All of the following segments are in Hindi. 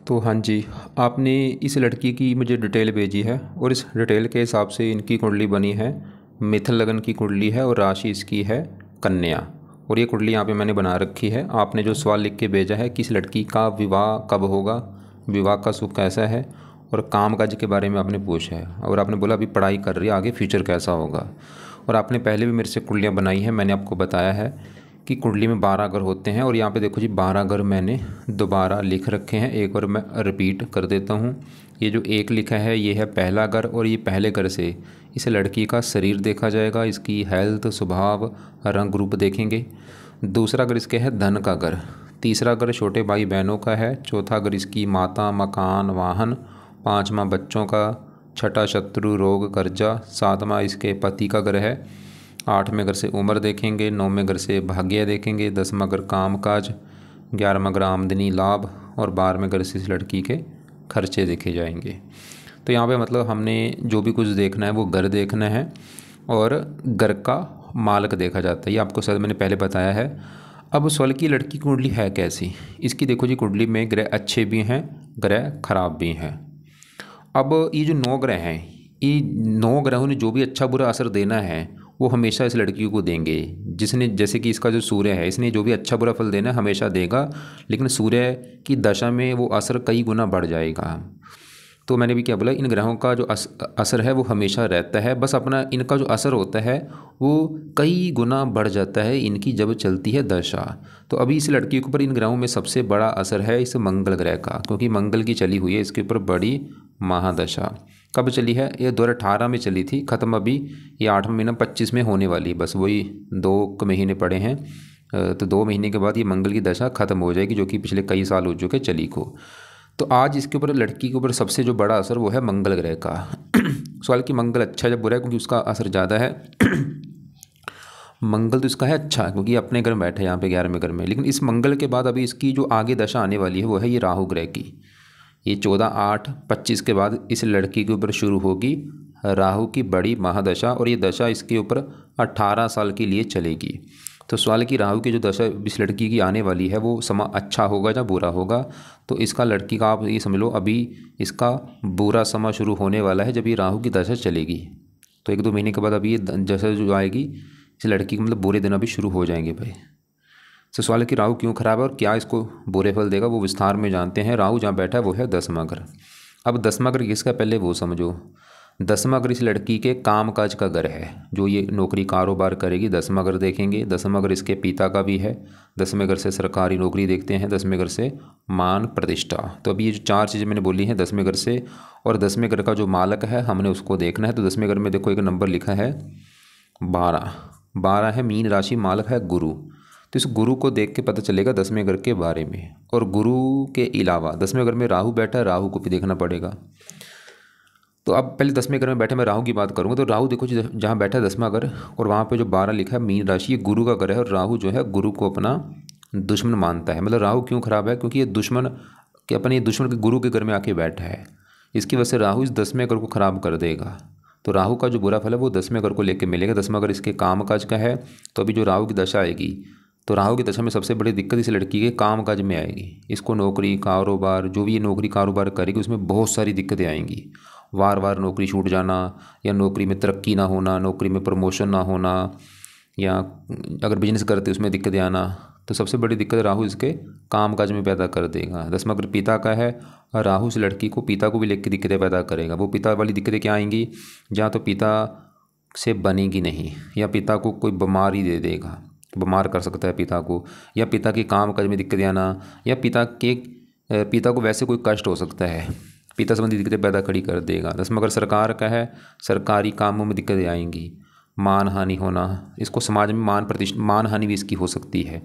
तो हाँ जी, आपने इस लड़की की मुझे डिटेल भेजी है और इस डिटेल के हिसाब से इनकी कुंडली बनी है। मिथुन लगन की कुंडली है और राशि इसकी है कन्या। और ये कुंडली यहाँ पे मैंने बना रखी है। आपने जो सवाल लिख के भेजा है कि इस लड़की का विवाह कब होगा, विवाह का सुख कैसा है और काम काज के बारे में आपने पूछा है। और आपने बोला अभी पढ़ाई कर रही है, आगे फ्यूचर कैसा होगा। और आपने पहले भी मेरे से कुंडलियाँ बनाई हैं, मैंने आपको बताया है कि कुंडली में 12 घर होते हैं। और यहाँ पे देखो जी 12 घर मैंने दोबारा लिख रखे हैं, एक बार मैं रिपीट कर देता हूँ। ये जो एक लिखा है ये है पहला घर, और ये पहले घर से इस लड़की का शरीर देखा जाएगा, इसकी हेल्थ, स्वभाव, रंग रूप देखेंगे। दूसरा घर इसके है धन का घर। तीसरा घर छोटे भाई बहनों का है। चौथा घर इसकी माता, मकान, वाहन। पाँचवा बच्चों का। छठा शत्रु, रोग, कर्जा। सातवां इसके पति का घर है। 8वें घर से उम्र देखेंगे। 9वें घर से भाग्य देखेंगे। 10वां घर काम काज। 11वां घर आमदनी लाभ। और 12वें घर से इस लड़की के खर्चे देखे जाएंगे। तो यहाँ पे मतलब हमने जो भी कुछ देखना है वो घर देखना है और घर का मालक देखा जाता है। ये आपको शायद मैंने पहले बताया है। अब सवाल की लड़की की कुंडली है कैसी। इसकी देखो जी कुंडली में ग्रह अच्छे भी हैं, ग्रह खराब भी हैं। अब ये जो 9 ग्रह हैं, ये 9 ग्रहों ने जो भी अच्छा बुरा असर देना है वो हमेशा इस लड़की को देंगे। जिसने जैसे कि इसका जो सूर्य है, इसने जो भी अच्छा बुरा फल देना है हमेशा देगा, लेकिन सूर्य की दशा में वो असर कई गुना बढ़ जाएगा। तो मैंने भी क्या बोला, इन ग्रहों का जो असर है वो हमेशा रहता है, बस अपना इनका जो असर होता है वो कई गुना बढ़ जाता है इनकी जब चलती है दशा। तो अभी इस लड़की के ऊपर इन ग्रहों में सबसे बड़ा असर है इस मंगल ग्रह का, क्योंकि मंगल की चली हुई है इसके ऊपर बड़ी महादशा। कब चली है? ये 2018 में चली थी, ख़त्म अभी ये 8वां महीना 25 में होने वाली, बस वही 2 महीने पड़े हैं। तो 2 महीने के बाद ये मंगल की दशा ख़त्म हो जाएगी, जो कि पिछले कई साल हो चुके चली को। तो आज इसके ऊपर लड़की के ऊपर सबसे जो बड़ा असर वो है मंगल ग्रह का। सवाल कि मंगल अच्छा या बुरा है, क्योंकि उसका असर ज़्यादा है। मंगल तो इसका है अच्छा, क्योंकि अपने घर में बैठा है यहाँ पे 11वें घर में। लेकिन इस मंगल के बाद अभी इसकी जो आगे दशा आने वाली है वो है ये राहु ग्रह की। ये 14/8/25 के बाद इस लड़की के ऊपर शुरू होगी राहु की बड़ी महादशा, और ये दशा इसके ऊपर 18 साल के लिए चलेगी। तो सवाल की राहु की जो दशा इस लड़की की आने वाली है वो समा अच्छा होगा या बुरा होगा। तो इसका लड़की का आप ये समझ लो अभी इसका बुरा समय शुरू होने वाला है जब ये राहु की दशा चलेगी। तो 1-2 महीने के बाद अभी ये दशा जो आएगी इस लड़की के मतलब बुरे दिन अभी शुरू हो जाएंगे भाई। तो सवाल है कि राहु क्यों खराब है और क्या इसको बुरे फल देगा, वो विस्तार में जानते हैं। राहु जहाँ बैठा है वो है 10वां घर। अब 10वां घर किसका पहले वो समझो। 10वां घर इस लड़की के काम काज का घर है, जो ये नौकरी कारोबार करेगी। 10वां घर देखेंगे। 10वां घर इसके पिता का भी है। 10वें घर से सरकारी नौकरी देखते हैं। 10वें घर से मान प्रतिष्ठा। तो अभी ये जो 4 चीज़ें मैंने बोली हैं 10वें घर से, और 10वें घर का जो मालक है हमने उसको देखना है। तो 10वें घर में देखो एक नंबर लिखा है 12 है मीन राशि, मालक है गुरु। तो इस गुरु को देख के पता चलेगा 10वें घर के बारे में। और गुरु के अलावा 10वें घर में राहु बैठा है, राहु को भी देखना पड़ेगा। तो अब पहले 10वें घर में बैठे मैं राहु की बात करूँगा। तो राहु देखो जहाँ बैठा है 10वां घर, और वहाँ पे जो 12 लिखा है मीन राशि, ये गुरु का घर है। और राहु जो है गुरु को अपना दुश्मन मानता है। मतलब राहु क्यों खराब है, क्योंकि ये दुश्मन के अपने ये दुश्मन के गुरु के घर में आके बैठा है। इसकी वजह से राहु इस 10वें घर को खराब कर देगा। तो राहु का जो बुरा फल है वो 10वें घर को लेके मिलेगा। 10वां घर इसके काम काज का है। तो अभी जो राहु की दशा आएगी, तो राहु की दशा में सबसे बड़ी दिक्कत इस लड़की के काम काज में आएगी। इसको नौकरी कारोबार, जो भी ये नौकरी कारोबार करेगी उसमें बहुत सारी दिक्कतें आएंगी। वार वार नौकरी छूट जाना, या नौकरी में तरक्की ना होना, नौकरी में प्रमोशन ना होना, या अगर बिजनेस करते उसमें दिक्कतें आना। तो सबसे बड़ी दिक्कत राहु इसके काम काज में पैदा कर देगा। 10वां घर पिता का है, और राहु इस लड़की को पिता को भी लेकर दिक्कतें पैदा करेगा। वो पिता वाली दिक्कतें क्या आएंगी, जहाँ तो पिता से बनेगी नहीं, या पिता को कोई बीमारी दे देगा, बीमार कर सकता है पिता को, या पिता के काम काज में दिक्कतें आना, या पिता को वैसे कोई कष्ट हो सकता है, पिता संबंधी दिक्कतें पैदा खड़ी कर देगा। 10वां घर सरकार का है, सरकारी कामों में दिक्कतें आएंगी, मान हानि होना, इसको समाज में मान हानि भी इसकी हो सकती है।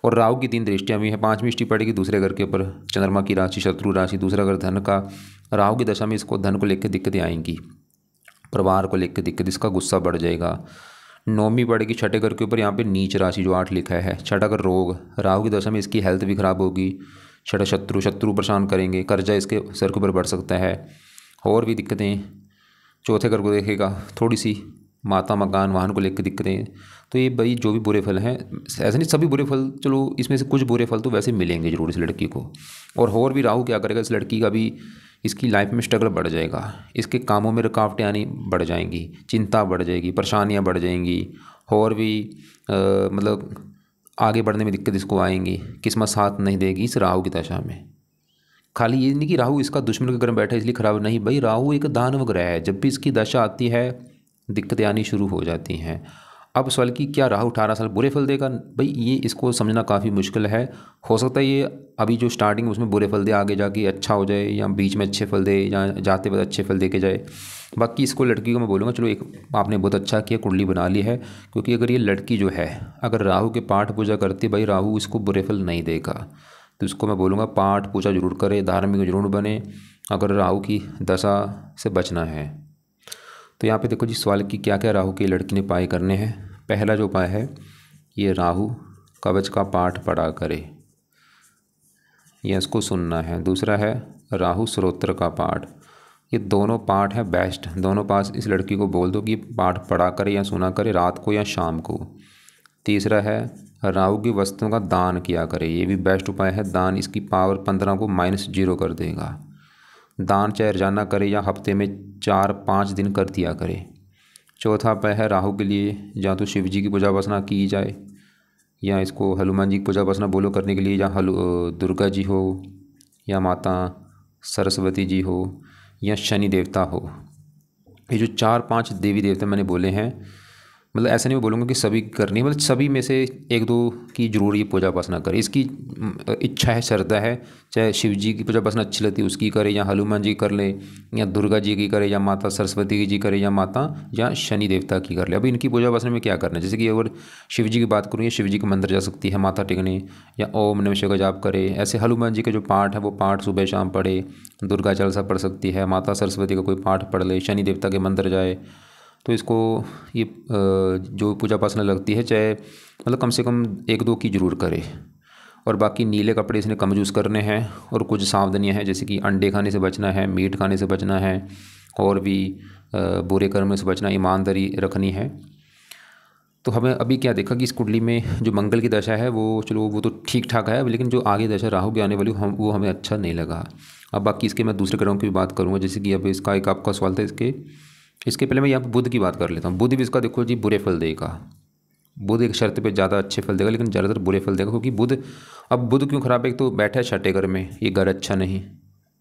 और राहु की 3 दृष्टियाँ भी हैं। 5वीं दृष्टि पड़ेगी दूसरे घर के ऊपर, चंद्रमा की राशि, शत्रु राशि। दूसरा घर धन का, राहु की दशा में इसको धन को लेकर दिक्कतें आएंगी, परिवार को लेकर दिक्कत, इसका गुस्सा बढ़ जाएगा। 9वीं पड़ेगी छठे घर के ऊपर, यहाँ पे नीच राशि जो 8 लिखा है। छठा घर रोग, राहु की दशा में इसकी हेल्थ भी खराब होगी। छठा शत्रु परेशान करेंगे, कर्जा इसके सर के ऊपर बढ़ सकता है, और भी दिक्कतें। चौथे घर को देखेगा, थोड़ी सी माता मकान वाहन को लेकर दिक्कतें, तो ये भाई जो भी बुरे फल हैं, ऐसे नहीं सभी बुरे फल, चलो इसमें से कुछ बुरे फल तो वैसे मिलेंगे जरूर इस लड़की को। और भी राहु क्या करेगा, इस लड़की का भी इसकी लाइफ में स्ट्रगल बढ़ जाएगा, इसके कामों में रुकावटें आनी बढ़ जाएंगी, चिंता बढ़ जाएगी, परेशानियाँ बढ़ जाएंगी, और भी मतलब आगे बढ़ने में दिक्कत इसको आएंगी, किस्मत साथ नहीं देगी इस राहु की दशा में। खाली ये नहीं कि राहु इसका दुश्मन के घर में बैठा है इसलिए खराब, नहीं भाई, राहु एक दानव ग्रह है, जब भी इसकी दशा आती है दिक्कतें आनी शुरू हो जाती हैं। अब सवाल कि क्या राहु 18 साल बुरे फल देगा, भाई ये इसको समझना काफ़ी मुश्किल है। हो सकता है ये अभी जो स्टार्टिंग उसमें बुरे फल दे, आगे जाके अच्छा हो जाए, या बीच में अच्छे फल दे, या जाते वक्त अच्छे फल दे के जाए। बाकी इसको लड़की को मैं बोलूँगा चलो एक आपने बहुत अच्छा किया, कुंडली बना ली है, क्योंकि अगर ये लड़की जो है अगर राहु के पाठ पूजा करती है, भाई राहु इसको बुरे फल नहीं देगा। तो इसको मैं बोलूँगा पाठ पूजा जरूर करे, धार्मिक जरूर बने, अगर राहु की दशा से बचना है। तो यहाँ पे देखो जी सवाल कि क्या क्या राहु की लड़की ने उपाय करने हैं। पहला जो उपाय है, ये राहु कवच का पाठ पढ़ा करे, ये इसको सुनना है। दूसरा है राहु स्तोत्र का पाठ, ये दोनों पाठ है बेस्ट, दोनों पास इस लड़की को बोल दो कि पाठ पढ़ा करे या सुना करे, रात को या शाम को। तीसरा है राहु की वस्तुओं का दान किया करे, ये भी बेस्ट उपाय है, दान इसकी पावर 15 को -0 कर देगा। दान चाहे रोजाना करे या हफ्ते में 4-5 दिन कर दिया करे। चौथा उपाय है राहु के लिए या तो शिव जी की पूजा उपासना की जाए, या इसको हनुमान जी की पूजा उपासना बोलो करने के लिए, या दुर्गा जी हो, या माता सरस्वती जी हो, या शनि देवता हो। ये जो 4-5 देवी देवता मैंने बोले हैं, मतलब ऐसा नहीं बोलूँगा कि सभी करनी, मतलब सभी में से 1-2 की जरूर ये पूजा उपासना करे। इसकी इच्छा है, श्रद्धा है, चाहे शिव जी की पूजा उपासना अच्छी लगती है उसकी करे, या हनुमान जी कर ले, या दुर्गा जी की करे, या माता सरस्वती जी करे, या माता या शनि देवता की कर ले। अभी इनकी पूजा उपासना में क्या करना है, जैसे कि अगर शिव जी की बात करूँ, या शिव जी के मंदिर जा सकती है माता टेकने, या ओम नमः शिवाय का जाप करे। ऐसे हनुमान जी के जो पाठ है वो पाठ सुबह शाम पढ़े, दुर्गा चालीसा पढ़ सकती है, माता सरस्वती का कोई पाठ पढ़ ले, शनि देवता के मंदिर जाए। तो इसको ये जो पूजा उपासना लगती है, चाहे मतलब कम से कम 1-2 की जरूर करे। और बाकी नीले कपड़े इसने कम यूज़ करने हैं, और कुछ सावधानियां हैं, जैसे कि अंडे खाने से बचना है, मीट खाने से बचना है, और भी बुरे कर्म से बचना, ईमानदारी रखनी है। तो हमें अभी क्या देखा कि इस कुंडली में जो मंगल की दशा है वो चलो वो तो ठीक ठाक है, लेकिन जो आगे दशा राहु की आने वाली वो हमें अच्छा नहीं लगा। अब बाकी इसके मैं दूसरे ग्रहों की भी बात करूँगा, जैसे कि अब इसका एक आपका सवाल था, इसके पहले मैं यहाँ पर बुध की बात कर लेता हूँ। बुध भी इसका देखो जी बुरे फल देगा, बुध एक शर्त पे ज़्यादा अच्छे फल देगा, लेकिन ज़्यादातर बुरे फल देगा, क्योंकि बुध क्यों खराब है, एक तो बैठा है छठे घर में, ये घर अच्छा नहीं,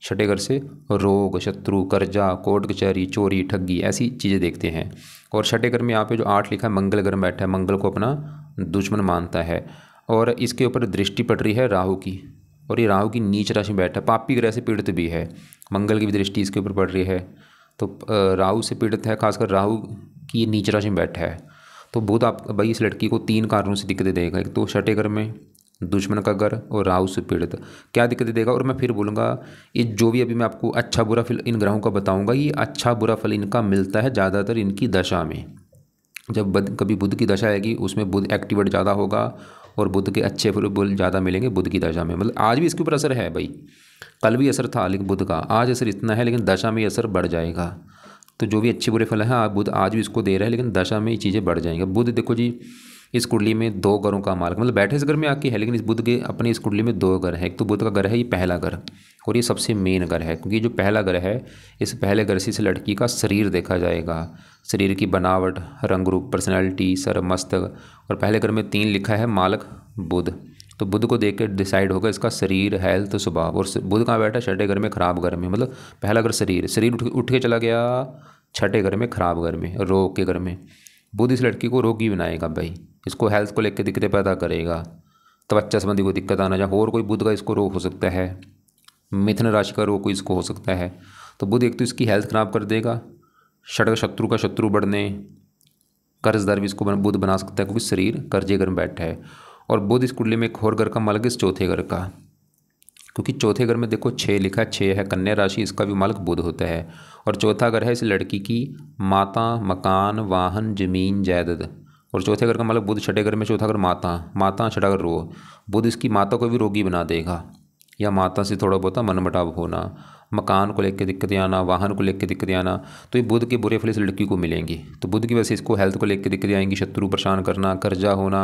छठे घर से रोग, शत्रु, कर्जा, कोर्ट कचहरी, चोरी, ठगी ऐसी चीज़ें देखते हैं। और छठे घर में यहाँ पे जो 8 लिखा है, मंगल घर में बैठा है, मंगल को अपना दुश्मन मानता है, और इसके ऊपर दृष्टि पड़ रही है राहु की, और ये राहु की नीच राशि में बैठा है, पापी ग्रह से पीड़ित भी है, मंगल की भी दृष्टि इसके ऊपर पड़ रही है, तो राहु से पीड़ित है, खासकर राहु की नीच राशि में बैठा है। तो बुध आप भाई इस लड़की को 3 कारणों से दिक्कतें देगा, एक तो छठे घर में दुश्मन का घर, और राहु से पीड़ित क्या दिक्कतें देगा। और मैं फिर बोलूँगा, ये जो भी अभी मैं आपको अच्छा बुरा फल इन ग्रहों का बताऊँगा, ये अच्छा बुरा फल इनका मिलता है ज़्यादातर इनकी दशा में। जब कभी बुध की दशा आएगी उसमें बुध एक्टिवेट ज़्यादा होगा, और बुध के अच्छे फल ज़्यादा मिलेंगे बुध की दशा में। मतलब आज भी इसके ऊपर असर है भाई, कल भी असर था, लेकिन बुध का आज असर इतना है, लेकिन दशा में ये असर बढ़ जाएगा। तो जो भी अच्छे बुरे फल हैं बुध आज भी इसको दे रहा है, लेकिन दशा में ये चीज़ें बढ़ जाएंगी। बुध देखो जी इस कुंडली में 2 घरों का मालिक, मतलब बैठे इस घर में आके है, लेकिन इस बुध के अपने इस कुंडली में 2 घर हैं। एक तो बुध का घर है ये पहला घर, और ये सबसे मेन घर है, क्योंकि जो पहला घर है इस पहले घर से इस लड़की का शरीर देखा जाएगा, शरीर की बनावट, रंग रूप, पर्सनैलिटी, सर, मस्तक। और पहले घर में 3 लिखा है, मालक बुध, तो बुध को देख के डिसाइड होगा इसका शरीर, हेल्थ, स्वभाव। और बुध कहाँ बैठा है, छठे घर में, खराब घर में, मतलब पहला घर शरीर उठ के चला गया छठे घर में, खराब घर में, रोग के घर में। बुध इस लड़की को रोगी बनाएगा भाई, इसको हेल्थ को लेकर दिक्कतें पैदा करेगा, त्वचा संबंधी कोई दिक्कत आना, या और कोई बुध का इसको रोग हो सकता है, मिथुन राशि का रोग कोई इसको हो सकता है। तो बुध एक तो इसकी हेल्थ खराब कर देगा, शत्रु का शत्रु बढ़ने, कर्जदार भी इसको बुध बना सकता है, क्योंकि शरीर कर्जे घर में बैठा है। और बुध इस कुंडली में एक और घर का मालिक इस चौथे घर का, क्योंकि चौथे घर में देखो 6 लिखा है, 6 है कन्या राशि, इसका भी मालिक बुध होता है। और चौथा घर है इस लड़की की माता, मकान, वाहन, जमीन, जायदाद। और चौथे घर का मालिक बुध, छठे घर में चौथा घर माता, छठा घर रोग। बुध इसकी माता को भी रोगी बना देगा, या माता से थोड़ा बहुत मनमुटाव होना, मकान को लेकर दिक्कतें आना, वाहन को लेकर दिक्कतें आना, तो ये बुध के बुरे फल इस लड़की को मिलेंगी। तो बुध की वजह से इसको हेल्थ को लेकर दिक्कतें आएंगी, शत्रु परेशान करना, कर्जा होना,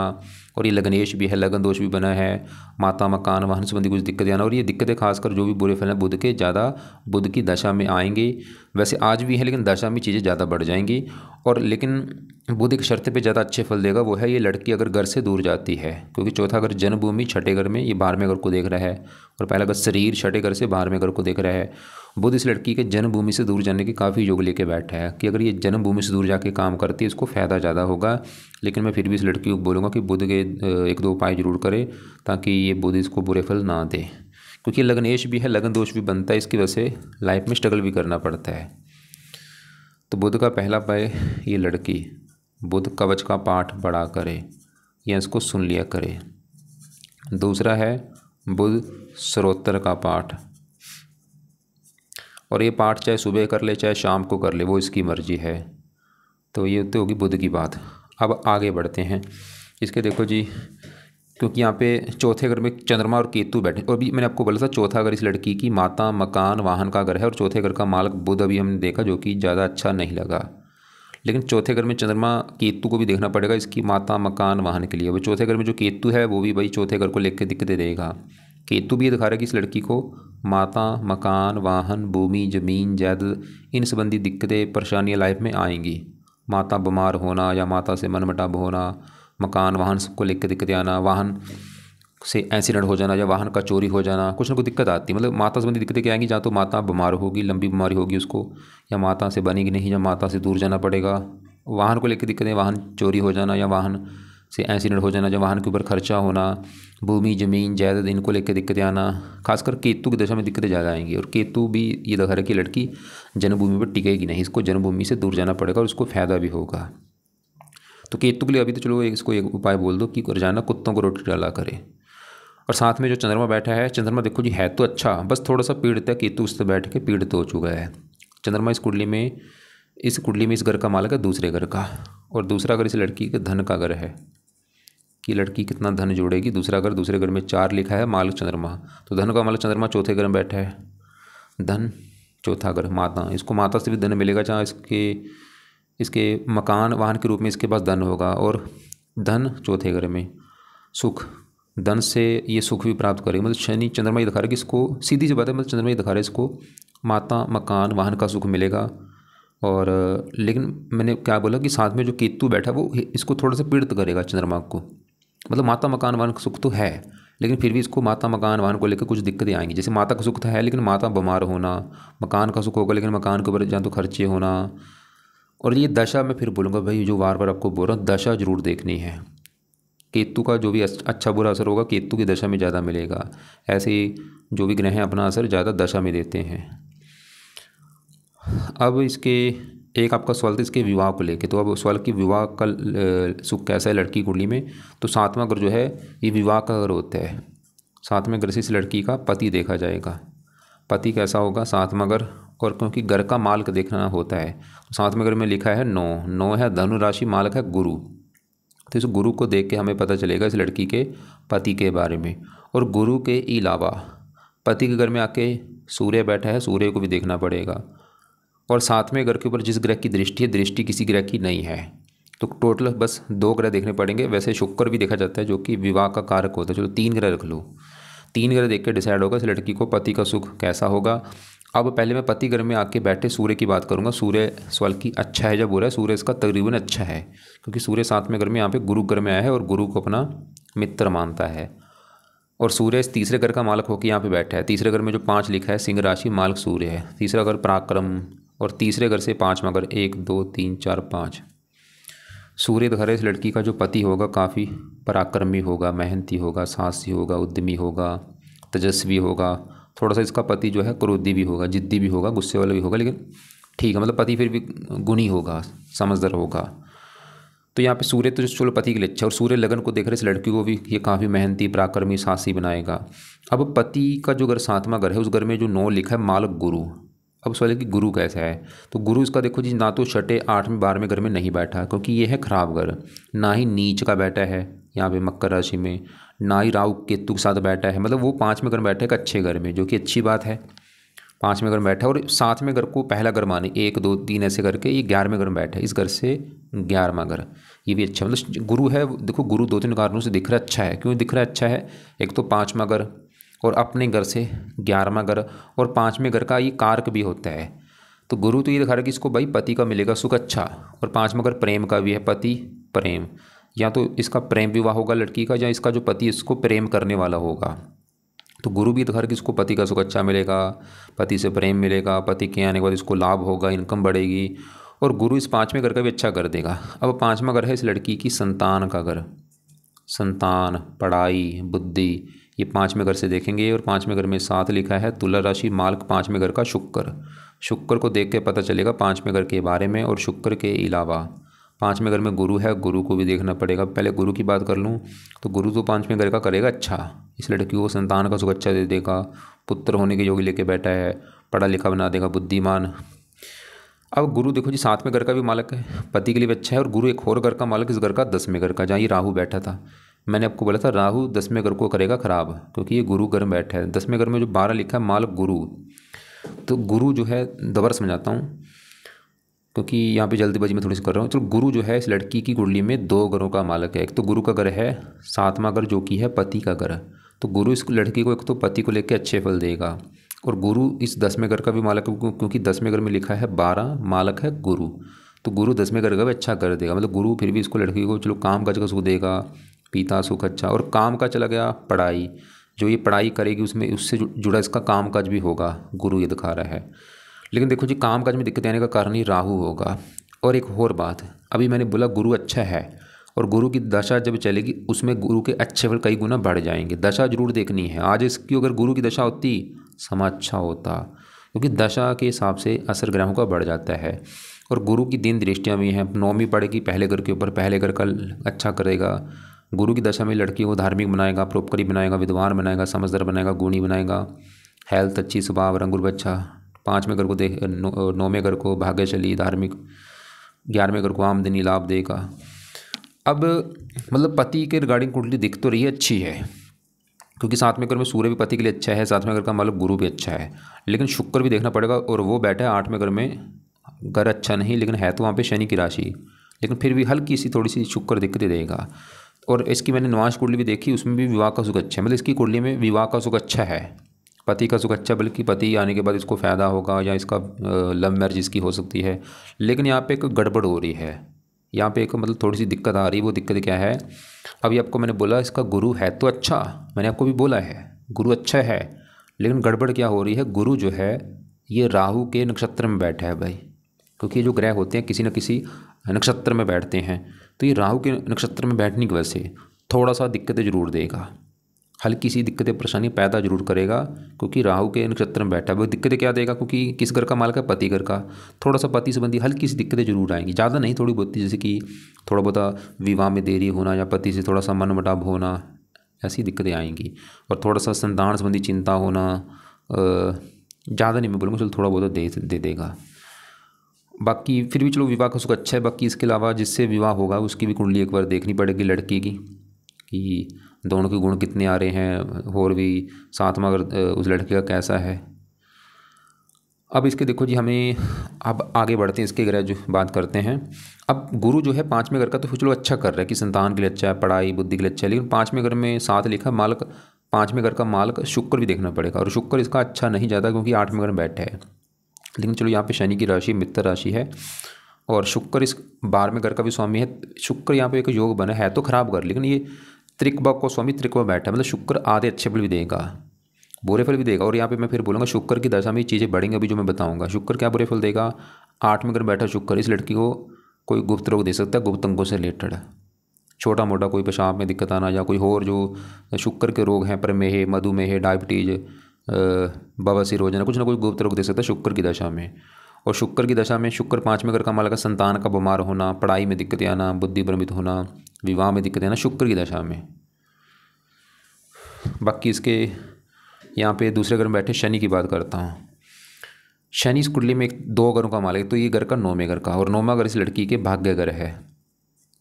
और ये लग्नेश भी है, लगन दोष भी बना है, माता मकान वाहन संबंधी कुछ दिक्कतें आना। और ये दिक्कतें खासकर जो भी बुरे फल हैं बुध के ज़्यादा बुध की दशा में आएंगी। वैसे आज भी है लेकिन दशा में चीज़ें ज़्यादा बढ़ जाएंगी। और लेकिन बुध एक शर्त पे ज़्यादा अच्छे फल देगा, वो है ये लड़की अगर घर से दूर जाती है, क्योंकि चौथा घर जन्मभूमि, छठे घर में ये 12वें घर को देख रहा है, और पहला घर शरीर, छठे घर से 12वें घर को देख रहा है। बुध इस लड़की के जन्मभूमि से दूर जाने के काफ़ी योग लेके बैठा है कि अगर ये जन्मभूमि से दूर जाके काम करती है इसको फ़ायदा ज़्यादा होगा। लेकिन मैं फिर भी इस लड़की को बोलूँगा कि बुध के 1-2 उपाय जरूर करे ताकि ये बुध इसको बुरे फल ना दे, क्योंकि लग्नेश भी है, लगन दोष भी बनता है, इसकी वजह से लाइफ में स्ट्रगल भी करना पड़ता है। तो बुध का पहला उपाय, ये लड़की बुध कवच का पाठ बड़ा करे या इसको सुन लिया करे। दूसरा है बुध स्तोत्र का पाठ, और ये पाठ चाहे सुबह कर ले चाहे शाम को कर ले, वो इसकी मर्जी है। तो ये तो होगी बुध की बात। अब आगे बढ़ते हैं इसके। देखो जी, क्योंकि यहाँ पे चौथे घर में चंद्रमा और केतु बैठे, और भी मैंने आपको बोला था चौथा घर इस लड़की की माता मकान वाहन का घर है, और चौथे घर का मालक बुध अभी हमने देखा जो कि ज़्यादा अच्छा नहीं लगा। लेकिन चौथे घर में चंद्रमा केतु को भी देखना पड़ेगा इसकी माता मकान वाहन के लिए। वो चौथे घर में जो केतु है वो भी भाई चौथे घर को लेकर दिक्कतें देगा। केतु भी ये दिखा रहा है कि इस लड़की को माता मकान वाहन भूमि जमीन जायदाद इन संबंधी दिक्कतें परेशानियाँ लाइफ में आएंगी। माता बीमार होना या माता से मनमुटाव होना, मकान वाहन सबको लेकर दिक्कतें आना, वाहन से एक्सीडेंट हो जाना या वाहन का चोरी हो जाना, कुछ ना कुछ दिक्कत आती है। मतलब माता संबंधी दिक्कतें क्या आएंगी, जहाँ तो माता बीमार होगी, लंबी बीमारी होगी उसको, या माता से बनेगी नहीं, या माता से दूर जाना पड़ेगा। वाहन को लेकर दिक्कतें, वाहन चोरी हो जाना या वाहन से एक्सीडेंट हो जाना, या वाहन के ऊपर खर्चा होना, भूमि जमीन जायदाद इनको लेकर दिक्कतें आना। खासकर केतु की दशा में दिक्कतें ज़्यादा आएंगी, और केतु भी ये दिखा रहा है कि लड़की जन्मभूमि पर टिकेगी नहीं, इसको जन्मभूमि से दूर जाना पड़ेगा और उसको फ़ायदा भी होगा। तो केतु के लिए अभी तो चलो इसको एक उपाय बोल दो कि रोजाना कुत्तों को रोटी डाला करे। और साथ में जो चंद्रमा बैठा है, चंद्रमा देखो जी है तो अच्छा, बस थोड़ा सा पीड़ित है, केतु उससे बैठ के पीड़ित हो चुका है। चंद्रमा इस कुंडली में इस घर का मालिक है दूसरे घर का, और दूसरा घर इस लड़की के धन का घर है कि लड़की कितना धन जोड़ेगी। दूसरा घर, दूसरे घर में 4 लिखा है, मालिक चंद्रमा, तो धन का मालिक चंद्रमा चौथे घर में बैठा है। धन चौथा घर माता, इसको माता से भी धन मिलेगा, जहाँ इसके मकान वाहन के रूप में इसके पास धन होगा। और धन चौथे घर में, सुख, धन से ये सुख भी प्राप्त करेगा। मतलब शनि चंद्रमा ये दिखा रहा है कि इसको सीधी सी बात है, मतलब चंद्रमा ये दिखा रहा है इसको माता मकान वाहन का सुख मिलेगा। और लेकिन मैंने क्या बोला कि साथ में जो केतु बैठा वो इसको थोड़ा सा पीड़ित करेगा चंद्रमा को। मतलब माता मकान वाहन का सुख तो है, लेकिन फिर भी इसको माता मकान वाहन को लेकर कुछ दिक्कतें आएंगी। जैसे माता का सुख तो है लेकिन माता बीमार होना, मकान का सुख होगा लेकिन मकान के ऊपर जहाँ तो खर्चे होना। और ये दशा मैं फिर बोलूँगा भाई, जो बार बार आपको बोल रहा हूँ, दशा जरूर देखनी है। केतु का जो भी अच्छा बुरा असर होगा केतु की दशा में ज़्यादा मिलेगा। ऐसे ही जो भी ग्रह हैं अपना असर ज़्यादा दशा में देते हैं। अब इसके एक आपका सवाल था इसके विवाह को लेके, तो अब सवाल कि विवाह का सुख कैसा है लड़की कुंडली में। तो 7वां घर जो है ये विवाह का घर होता है। 7वें घर से इस लड़की का पति देखा जाएगा। पति कैसा होगा 7वां घर, और क्योंकि घर का मालिक देखना होता है तो 7वें घर में लिखा है 9 है धनु राशि, मालिक है गुरु। तो इस गुरु को देख के हमें पता चलेगा इस लड़की के पति के बारे में। और गुरु के अलावा पति के घर में आके सूर्य बैठा है, सूर्य को भी देखना पड़ेगा। और 7वें घर के ऊपर जिस ग्रह की दृष्टि है, दृष्टि किसी ग्रह की नहीं है, तो टोटल बस 2 ग्रह देखने पड़ेंगे। वैसे शुक्र भी देखा जाता है जो कि विवाह का कारक होता है, चलो 3 ग्रह रख लो। 3 ग्रह देख के डिसाइड होगा इस लड़की को पति का सुख कैसा होगा। अब पहले मैं पति घर में आके बैठे सूर्य की बात करूंगा। सूर्य सवाल की अच्छा है जब बोला है, सूर्य इसका तकरीबन अच्छा है, क्योंकि सूर्य 7वें घर में यहाँ पे गुरु घर में आया है और गुरु को अपना मित्र मानता है। और सूर्य इस तीसरे घर का मालिक होकर यहाँ पे बैठा है। तीसरे घर में जो 5 लिखा है सिंह राशि, मालिक सूर्य है। तीसरा घर पराक्रम, और तीसरे घर से 5वां घर 1 2 3 4 5 सूर्य दिखा रहा है इस लड़की का जो पति होगा काफ़ी पराक्रमी होगा, मेहनती होगा, साहसी होगा, उद्यमी होगा, तेजस्वी होगा। थोड़ा सा इसका पति जो है क्रोधी भी होगा, जिद्दी भी होगा, गुस्से वाला भी होगा, लेकिन ठीक है, मतलब पति फिर भी गुणी होगा, समझदार होगा। तो यहाँ पे सूर्य तो चलो पति के लिए अच्छा, और सूर्य लगन को देख रहे इस लड़की को भी ये काफ़ी मेहनती पराक्रमी साहसी बनाएगा। अब पति का जो घर 7वां घर है उस घर में जो 9 लिखा है मालिक गुरु। अब सवाल है कि गुरु कैसा है, तो गुरु इसका देखो जी ना तो 6, 8वें 12वें घर में नहीं बैठा, क्योंकि ये है खराब घर। ना ही नीच का बैठा है यहाँ पे मकर राशि में, ना ही राहु केतु के साथ बैठा है, मतलब वो 5वें घर में बैठा है एक अच्छे घर में, जो कि अच्छी बात है। 5वें घर में बैठा है और 7वें घर को पहला घर माने 1 2 3 ऐसे करके ये 11वें घर में बैठा है। इस घर से 11वां घर, ये भी अच्छा मतलब गुरु है। देखो गुरु 2-3 कारणों से दिख रहा है अच्छा है। क्यों दिख रहा है अच्छा है? एक तो 5वां घर और अपने घर से 11वां घर और 5वें घर का ये कारक भी होता है। तो गुरु तो ये दिखा रहा है कि इसको भाई पति का मिलेगा सुख अच्छा, और 5वां घर प्रेम का भी है, पति प्रेम, या तो इसका प्रेम विवाह होगा लड़की का, या इसका जो पति इसको प्रेम करने वाला होगा। तो गुरु भी दिखा रहा है कि इसको पति का सुख अच्छा मिलेगा, पति से प्रेम मिलेगा, पति के आने के बाद इसको लाभ होगा, इनकम बढ़ेगी, और गुरु इस 5वें घर का भी अच्छा कर देगा। अब 5वां घर है इस लड़की की संतान का घर, संतान, पढ़ाई, बुद्धि, ये 5वें घर से देखेंगे। और 5वें घर में 7 लिखा है, तुला राशि, मालक 5वें घर का शुक्र। शुक्र को देख के पता चलेगा 5वें घर के बारे में। और शुक्र के अलावा 5वें घर में गुरु है, गुरु को भी देखना पड़ेगा। पहले गुरु की बात कर लूँ तो गुरु तो 5वें घर का करेगा अच्छा, इस लड़की को संतान का सुख अच्छा दे देगा, पुत्र होने के योग लेके बैठा है, पढ़ा लिखा बना देगा, बुद्धिमान। अब गुरु देखो जी 7वें घर का भी मालक है, पति के लिए भी अच्छा है। और गुरु एक और घर का मालक, इस घर का 10वें घर का, जहाँ ये राहु बैठा था। मैंने आपको बोला था राहु 10वें घर को करेगा खराब, क्योंकि ये गुरु घर में बैठा है। 10वें घर में जो 12 लिखा है मालक गुरु, तो गुरु जो है दोबारा समझाता हूँ क्योंकि यहाँ पे जल्दीबाजी में थोड़ी सी कर रहा हूँ। तो गुरु जो है इस लड़की की कुंडली में 2 घरों का मालक है। एक तो गुरु का घर है 7वां घर, जो कि है पति का घर। तो गुरु इस लड़की को एक तो पति को लेकर अच्छे फल देगा, और गुरु इस 10वें घर का भी मालक है, क्योंकि 10वें घर में लिखा है 12, मालक है गुरु। तो गुरु 10वें घर का भी अच्छा कर देगा, मतलब गुरु फिर भी इसको लड़की को चलो काम काज का सुख देगा, पिता सुख अच्छा। और काम का चला गया पढ़ाई, जो ये पढ़ाई करेगी उसमें उससे जुड़ा इसका काम काज भी होगा, गुरु ये दिखा रहा है। लेकिन देखो जी काम काज में दिक्कत आने का कारण ही राहु होगा। और एक और बात, अभी मैंने बोला गुरु अच्छा है, और गुरु की दशा जब चलेगी उसमें गुरु के अच्छे फल कई गुना बढ़ जाएंगे। दशा जरूर देखनी है। आज इसकी अगर गुरु की दशा होती समा अच्छा होता, क्योंकि दशा के हिसाब से असर ग्रहों का बढ़ जाता है। और गुरु की 3 दृष्टियाँ भी हैं, नौवीं पड़ेगी पहले घर के ऊपर, पहले घर का अच्छा करेगा। गुरु की दशा में लड़की को धार्मिक बनाएगा, परोपकारी बनाएगा, विद्वान बनाएगा, समझदार बनाएगा, गुणी बनाएगा, हेल्थ अच्छी, स्वभाव रंग रूप अच्छा। 5वें घर को देख 9वें घर को भाग्यशाली धार्मिक, 11वें घर को आमदनी लाभ देगा। अब मतलब पति के रिगार्डिंग कुंडली दिख तो रही है अच्छी है, क्योंकि 7वें घर में सूर्य भी पति के लिए अच्छा है, 7वें घर का मतलब गुरु भी अच्छा है। लेकिन शुक्र भी देखना पड़ेगा, और वो बैठा है 8वें घर में। घर अच्छा नहीं, लेकिन है तो वहाँ पे शनि की राशि, लेकिन फिर भी हल्की सी थोड़ी सी शुक्र दिक्कतें देगा। और इसकी मैंने निवास कुंडली भी देखी, उसमें भी विवाह का सुख अच्छा है, मतलब इसकी कुंडली में विवाह का सुख अच्छा है, पति का सुख अच्छा, बल्कि पति आने के बाद इसको फ़ायदा होगा, या इसका लव मैरिज इसकी हो सकती है। लेकिन यहाँ पे एक गड़बड़ हो रही है, यहाँ पे एक मतलब थोड़ी सी दिक्कत आ रही है। वो दिक्कत क्या है? अभी आपको मैंने बोला इसका गुरु है तो अच्छा, मैंने आपको भी बोला है गुरु अच्छा है, लेकिन गड़बड़ क्या हो रही है? गुरु जो है ये राहु के नक्षत्र में बैठा है भाई, क्योंकि ये जो ग्रह होते हैं किसी न किसी नक्षत्र में बैठते हैं। तो ये राहु के नक्षत्र में बैठने की वजह से थोड़ा सा दिक्कतें जरूर देगा, हल्की सी दिक्कतें परेशानी पैदा जरूर करेगा, क्योंकि राहु के नक्षत्र में बैठा है। वो दिक्कतें क्या देगा? क्योंकि किस घर का मालक है? पति घर का। थोड़ा सा पति संबंधी हल्की सी दिक्कतें जरूर आएंगी, ज़्यादा नहीं, थोड़ी बहुत, जैसे कि थोड़ा बहुत विवाह में देरी होना, या पति से थोड़ा सा मनमुटाव होना, ऐसी दिक्कतें आएंगी। और थोड़ा सा संतान संबंधी चिंता होना, ज़्यादा नहीं मैं बोलूँगा, चलो थोड़ा बहुत दे देगा। बाकी फिर भी चलो विवाह का सुख अच्छा है। बाकी इसके अलावा जिससे विवाह होगा उसकी भी कुंडली एक बार देखनी पड़ेगी लड़की की, कि दोनों के गुण कितने आ रहे हैं, और भी 7वां अगर उस लड़के का कैसा है। अब इसके देखो जी, हमें अब आगे बढ़ते हैं, इसके ग्रह जो बात करते हैं। अब गुरु जो है 5वें घर का तो चलो अच्छा कर रहा है, कि संतान के लिए अच्छा है, पढ़ाई बुद्धि के लिए अच्छा है। लेकिन 5वें घर में 7 लिखा मालक, 5वें घर का मालक शुक्र भी देखना पड़ेगा, और शुक्र इसका अच्छा नहीं जाता, क्योंकि 8वें घर में बैठा है। लेकिन चलो यहाँ पे शनि की राशि मित्र राशि है, और शुक्र इस 12वें घर का भी स्वामी है। शुक्र यहाँ पे एक योग बना है तो खराब कर, लेकिन ये त्रिकबा को स्वामी त्रिकबा बैठा है, मतलब शुक्र आधे अच्छे फल भी देगा, बुरे फल भी देगा। और यहाँ पे मैं फिर बोलूँगा शुक्र की दशा में चीज़ें बढ़ेंगी, अभी जो मैं बताऊँगा। शुक्र क्या बुरे फल देगा? 8वें घर बैठा शुक्र इस लड़की को कोई गुप्त रोग दे सकता है, गुप्त अंगों से रिलेटेड, छोटा मोटा कोई पेशाब में दिक्कत आना, या कोई और जो शुक्र के रोग हैं, प्रमेह, मधुमेह, डायबिटीज, बवासीर हो जाना, कुछ ना कुछ गुप्त रोग दे सकता है शुक्र की दशा में। और शुक्र की दशा में शुक्र 5वें घर का मालक है, संतान का बीमार होना, पढ़ाई में दिक्कतें आना, बुद्धि भ्रमित होना, विवाह में दिक्कतें आना, शुक्र की दशा में। बाकी इसके यहाँ पे दूसरे घर में बैठे शनि की बात करता हूँ। शनि इस कुंडली में 2 घरों का मालिक है, तो ये घर का 9वें घर का, और 9वां घर इस लड़की के भाग्य घर है।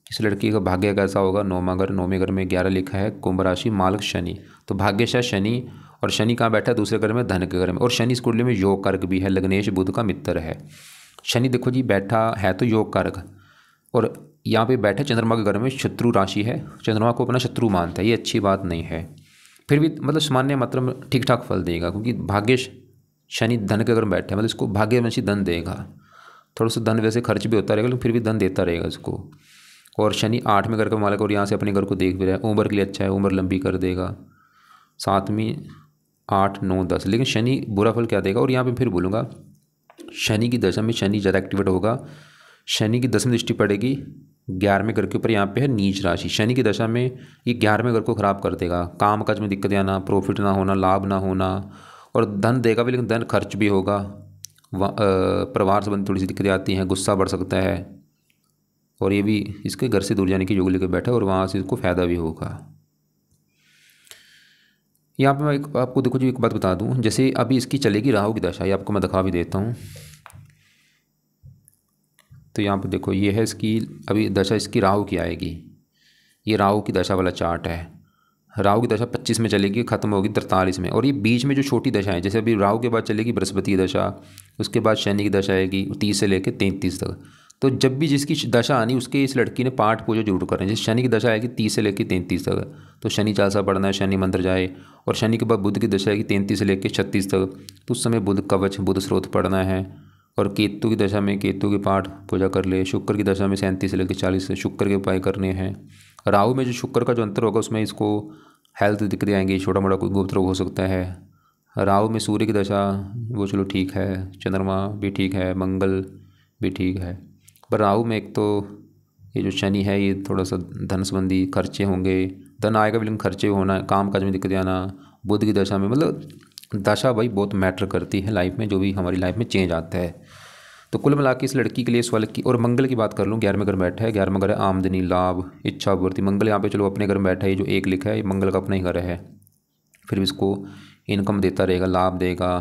इस लड़की का भाग्य कैसा होगा? 9वां घर, 9वें घर में 11 लिखा है, कुंभ राशि, मालक शनि, तो भाग्यशाह शनि, और शनि कहाँ बैठा है? दूसरे घर में, धन के घर में। और शनि इस कुंडली में योग कारक भी है, लग्नेश बुध का मित्र है। शनि देखो जी बैठा है तो योग कारक, और यहाँ पे बैठे चंद्रमा के घर में, शत्रु राशि है, चंद्रमा को अपना शत्रु मानता है, ये अच्छी बात नहीं है। फिर भी मतलब सामान्य मात्रा में ठीक ठाक फल देगा, क्योंकि भाग्य शनि धन के घर में बैठे हैं, मतलब इसको भाग्यवंशी धन देगा। थोड़ा सा धन वैसे खर्च भी होता रहेगा, लेकिन फिर भी धन देता रहेगा इसको। और शनि 8वें घर का मालिक, और यहाँ से अपने घर को देख भी रहा है, उम्र के लिए अच्छा है, उम्र लंबी कर देगा। 7वीं 8 9 10, लेकिन शनि बुरा फल क्या देगा? और यहाँ पे फिर बोलूँगा, शनि की दशा में शनि ज़्यादा एक्टिवेट होगा। शनि की 10वीं दृष्टि पड़ेगी 11वें घर के ऊपर, यहाँ पे है नीच राशि। शनि की दशा में ये 11वें घर को खराब कर देगा, काम काज में दिक्कत आना, प्रॉफिट ना होना, लाभ ना होना, और धन देगा भी लेकिन धन खर्च भी होगा। परिवार संबंधी थोड़ी सी दिक्कतें आती हैं, गुस्सा बढ़ सकता है, और ये भी इसके घर से दूर जाने की योग लेकर बैठा है, और वहाँ से इसको फ़ायदा भी होगा। यहाँ पे मैं आपको देखो जी एक बात बता दूँ, जैसे अभी इसकी चलेगी राहु की दशा, ये आपको मैं दिखा भी देता हूँ। तो यहाँ पे देखो ये है इसकी अभी दशा, इसकी राहु की आएगी। ये राहु की दशा वाला चार्ट है। राहु की दशा 25 में चलेगी, खत्म होगी 43 में। और ये बीच में जो छोटी दशा है, जैसे अभी राहु के बाद चलेगी बृहस्पति की दशा, उसके बाद शनि की दशा आएगी 30 से लेकर 33 तक। तो जब भी जिसकी दशा आनी, उसके इस लड़की ने पाठ पूजा जरूर करें। जैसे शनि की दशा आएगी 30 से लेकर 33 तक, तो शनि चालीसा पढ़ना है, शनि मंत्र जाए। और शनि के बाद बुध की दशा आएगी 33 से लेकर 36 तक, तो उस समय बुध कवच, बुध स्रोत पढ़ना है। और केतु की दशा में केतु की पाठ पूजा कर ले। शुक्र की दशा में 37 से लेकर 40 से शुक्र के उपाय करने हैं। राहु में जो शुक्र का जो अंतर होगा, उसमें इसको हेल्थ दिक्कतें आएंगी, छोटा मोटा कोई गुप्त रोग हो सकता है। राहु में सूर्य की दशा वो चलो ठीक है, चंद्रमा भी ठीक है, मंगल भी ठीक है। पर राहु में एक तो ये जो शनि है, ये थोड़ा सा धन संबंधी खर्चे होंगे, धन आएगा भी लेकिन खर्चे होना, काम काज में दिक्कतें आना। बुध की दशा में मतलब दशा भाई बहुत मैटर करती है लाइफ में, जो भी हमारी लाइफ में चेंज आता है। तो कुल मिला के इस लड़की के लिए इस वाले की, और मंगल की बात कर लूँ, 11वें घर में बैठा है। 11वां घर है आमदनी, लाभ, इच्छा पूर्ति। मंगल यहाँ पे चलो अपने घर में बैठा है, जो एक लिखा है ये मंगल का अपना ही घर है, फिर भी इसको इनकम देता रहेगा, लाभ देगा।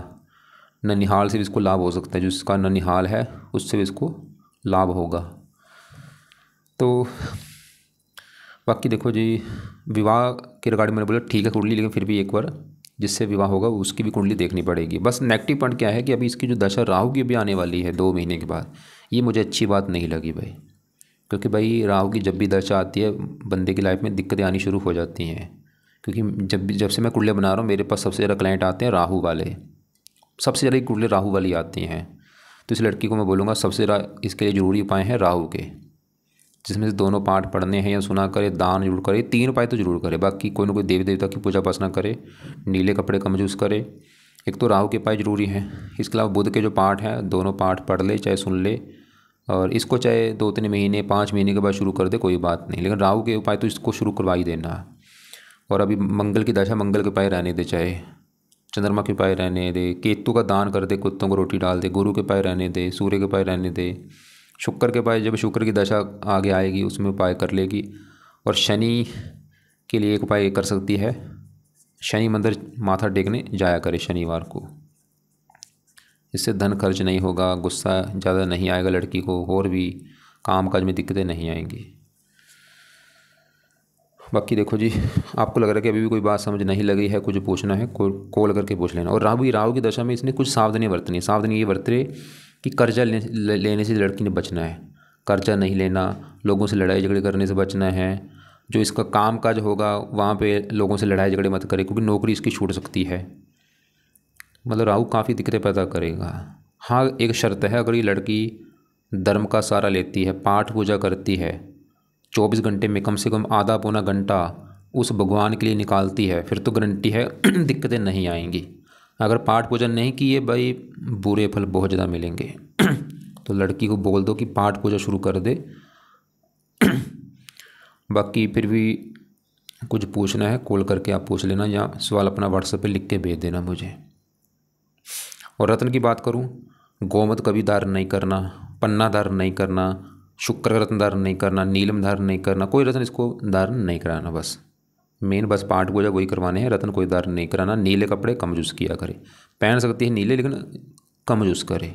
ननिहाल से भी इसको लाभ हो सकता है, जिसका ननिहाल है उससे भी इसको लाभ होगा। तो बाकी देखो जी, विवाह के रिगार्डिंग मैंने बोला ठीक है कुंडली, लेकिन फिर भी एक बार जिससे विवाह होगा उसकी भी कुंडली देखनी पड़ेगी। बस नेगेटिव पॉइंट क्या है कि अभी इसकी जो दशा राहु की भी आने वाली है 2 महीने के बाद, ये मुझे अच्छी बात नहीं लगी भाई। क्योंकि भाई राहु की जब भी दशा आती है, बंदे की लाइफ में दिक्कतें आनी शुरू हो जाती हैं। क्योंकि जब से मैं कुंडली बना रहा हूँ, मेरे पास सबसे ज़्यादा क्लाइंट आते हैं राहु वाले, सबसे ज़्यादा कुंडली राहु वाली आती हैं। तो इस लड़की को मैं बोलूँगा सबसे ज़्यादा इसके लिए ज़रूरी उपाय हैं राहु के, जिसमें से दोनों पाठ पढ़ने हैं या सुना करे, दान जरूर करे, 3 उपाय तो जरूर करे। बाकी कोई ना कोई देवी देवता की पूजा उपासना करे, नीले कपड़े कम यूज़ करे। एक तो राहु के उपाय जरूरी हैं, इसके अलावा बुध के जो पाठ हैं दोनों पाठ पढ़ ले, चाहे सुन ले। और इसको चाहे 2-3 महीने 5 महीने के बाद शुरू कर दे, कोई बात नहीं, लेकिन राहु के उपाय तो इसको शुरू करवा ही देना। और अभी मंगल की दशा, मंगल के उपाय रहने दे, चाहे चंद्रमा के उपाय रहने दे, केतु का दान कर दे, कुत्तों को रोटी डाल दे, गुरु के उपाय रहने दे, सूर्य के उपाय रहने दे, शुक्र के उपाय जब शुक्र की दशा आगे आएगी उसमें उपाय कर लेगी। और शनि के लिए एक उपाय कर सकती है, शनि मंदिर माथा टेकने जाया करे शनिवार को, इससे धन खर्च नहीं होगा, गुस्सा ज़्यादा नहीं आएगा लड़की को, और भी काम काज में दिक्कतें नहीं आएंगी। बाकी देखो जी, आपको लग रहा है कि अभी भी कोई बात समझ नहीं लगी है, कुछ पूछना है, कॉल करके पूछ लेना। और राहु की दशा में इसने कुछ सावधानी बरतनी है। सावधानी ये बरते कि कर्जा लेने से लड़की ने बचना है, कर्जा नहीं लेना, लोगों से लड़ाई झगड़े करने से बचना है। जो इसका काम काज होगा वहाँ पे लोगों से लड़ाई झगड़े मत करे, क्योंकि नौकरी इसकी छूट सकती है। मतलब राहु काफ़ी दिक्कतें पैदा करेगा। हाँ एक शर्त है, अगर ये लड़की धर्म का सहारा लेती है, पाठ पूजा करती है, 24 घंटे में कम से कम आधा पौना घंटा उस भगवान के लिए निकालती है, फिर तो गारंटी है दिक्कतें नहीं आएंगी। अगर पाठ पूजा नहीं की है भाई, बुरे फल बहुत ज़्यादा मिलेंगे। तो लड़की को बोल दो कि पाठ पूजा शुरू कर दे। बाकी फिर भी कुछ पूछना है कॉल करके आप पूछ लेना, या सवाल अपना व्हाट्सएप पे लिख के भेज देना मुझे। और रत्न की बात करूं, गोमत कभी धारण नहीं करना, पन्ना धारण नहीं करना, शुक्र रत्न धारण नहीं करना, नीलम धारण नहीं करना, कोई रत्न इसको धारण नहीं कराना। बस मेन बस पाठ पूजा वही करवाने हैं, रत्न कोई धारण नहीं कराना। नीले कपड़े कम यूज़ किया करे, पहन सकती है नीले लेकिन कम यूज़ करे।